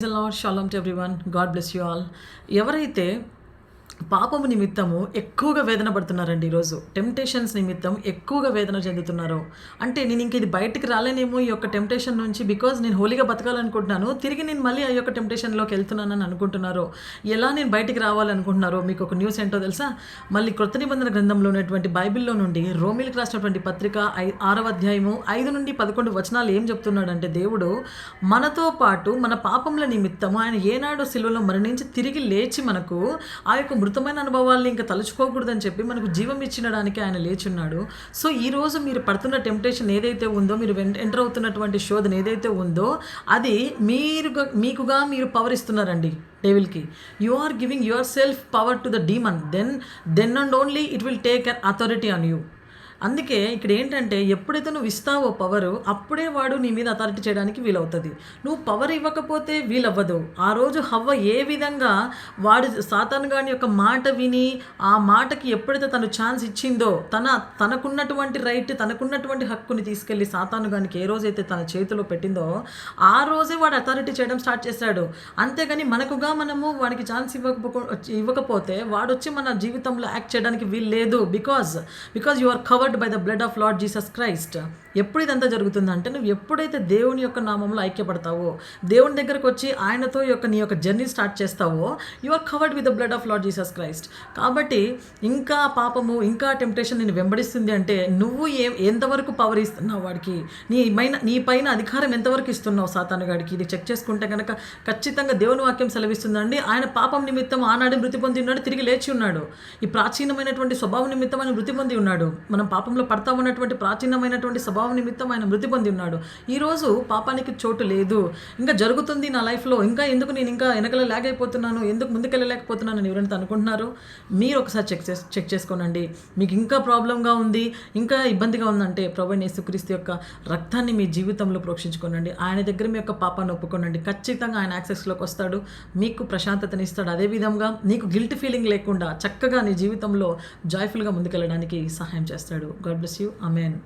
Praise the Lord, shalom to everyone. God bless you all. ఎవరైతే పాపము నిమిత్తము ఎక్కువగా వేదన పడుతున్నారండి, ఈరోజు టెంప్టేషన్స్ నిమిత్తం ఎక్కువగా వేదన చెందుతున్నారు. అంటే నేను ఇంక ఇది బయటికి రాలేనేమో ఈ యొక్క టెంప్టేషన్ నుంచి, బికాజ్ నేను హోలీగా బతకాలనుకుంటున్నాను, తిరిగి నేను మళ్ళీ ఆ యొక్క టెంప్టేషన్లోకి వెళ్తున్నానని అనుకుంటున్నారు. ఎలా నేను బయటికి రావాలనుకుంటున్నారో మీకు ఒక న్యూస్ ఏంటో తెలుసా? మళ్ళీ కొత్త నిబంధన గ్రంథంలో ఉన్నటువంటి బైబిల్లో నుండి రోమిలకు రాసినటువంటి పత్రిక 6వ అధ్యాయము 5 నుండి 11 వచనాలు ఏం చెప్తున్నాడంటే, దేవుడు మనతో పాటు మన పాపముల నిమిత్తము ఆయన ఏనాడో సిలువలో మరణించి తిరిగి లేచి మనకు ఆ యొక్క మృతమైన అనుభవాల్ని ఇంకా తలుచుకోకూడదని చెప్పి మనకు జీవం ఇచ్చినడానికి ఆయన లేచున్నాడు. సో ఈరోజు మీరు పడుతున్న టెంప్టేషన్ ఏదైతే ఉందో, మీరు ఎంటర్ అవుతున్నటువంటి శోధన ఏదైతే ఉందో, అది మీకుగా మీరు పవర్ ఇస్తున్నారండి డెవిల్కి. You are giving yourself power to the demon, then and only it will take an authority on you. అందుకే ఇక్కడ ఏంటంటే, ఎప్పుడైతే నువ్వు ఇస్తావో పవరు, అప్పుడే వాడు నీ మీద అథారిటీ చేయడానికి వీలవుతుంది. నువ్వు పవర్ ఇవ్వకపోతే వీలవ్వదు. ఆ రోజు హవ్వ ఏ విధంగా వాడు సాతాను గాని యొక్క మాట విని ఆ మాటకి ఎప్పుడైతే తను ఛాన్స్ ఇచ్చిందో, తనకున్నటువంటి రైట్, తనకున్నటువంటి హక్కుని తీసుకెళ్ళి సాతాను గానికి ఏ రోజైతే తన చేతిలో పెట్టిందో, ఆ రోజే వాడు అథారిటీ చేయడం స్టార్ట్ చేశాడు. అంతేగాని మనము వాడికి ఛాన్స్ ఇవ్వకపోతే వాడు వచ్చి మన జీవితంలో యాక్ట్ చేయడానికి వీలు లేదు. Because you are covered by the blood of Lord Jesus Christ. ఎప్పుడు ఇదంతా జరుగుతుందంటే, నువ్వు ఎప్పుడైతే దేవుని యొక్క నామంలో ఐక్యపడతావో, దేవుని దగ్గరకు వచ్చి ఆయనతో నీ యొక్క జర్నీ స్టార్ట్ చేస్తావో, you are covered with the blood of Lord Jesus Christ. కాబట్టి ఇంకా పాపము, ఇంకా టెంప్టేషన్ నేను వెంబడిస్తుంది అంటే, నువ్వు ఎంతవరకు పవర్ ఇస్తున్నావు వాడికి, నీ పైన అధికారం ఎంతవరకు ఇస్తున్నావు సాతాను గాడికి, ఇది చెక్ చేసుకుంటే కనుక ఖచ్చితంగా దేవుని వాక్యం సెలవిస్తుందండి. ఆయన పాపం నిమిత్తం ఆనాడు మృతి పొంది ఉన్నాడు, తిరిగి లేచి ఉన్నాడు. ఈ ప్రాచీనమైనటువంటి స్వభావం నిమిత్తం ఆయన మృతి పొంది ఉన్నాడు. మనం పాపంలో పడతా ఉన్నటువంటి ప్రాచీనమైనటువంటి స్వభావం నిమిత్తం ఆయన మృతి పొంది ఉన్నాడు. ఈరోజు పాపానికి చోటు లేదు. ఇంకా జరుగుతుంది నా లైఫ్లో, నేను ఇంకా వెనకల లాగ్ అయిపోతున్నాను, ఎందుకు ముందుకెళ్ళలేకపోతున్నాను అని ఎవరైనా అనుకుంటున్నారు, మీరు ఒకసారి చెక్ చేసుకోనండి. మీకు ఇంకా ప్రాబ్లంగా ఉంది, ఇంకా ఇబ్బందిగా ఉందంటే, ప్రభువైన యేసుక్రీస్తు యొక్క రక్తాన్ని మీ జీవితంలో ప్రోక్షించుకోనండి. ఆయన దగ్గర మీ యొక్క పాపాన్ని ఒప్పుకోనండి. ఖచ్చితంగా ఆయన యాక్సెస్లోకి వస్తాడు, మీకు ప్రశాంతతని ఇస్తాడు. అదేవిధంగా నీకు గిల్ట్ ఫీలింగ్ లేకుండా చక్కగా నీ జీవితంలో జాయ్ఫుల్గా ముందుకెళ్ళడానికి సహాయం చేస్తాడు. God bless you. ఆమేన్.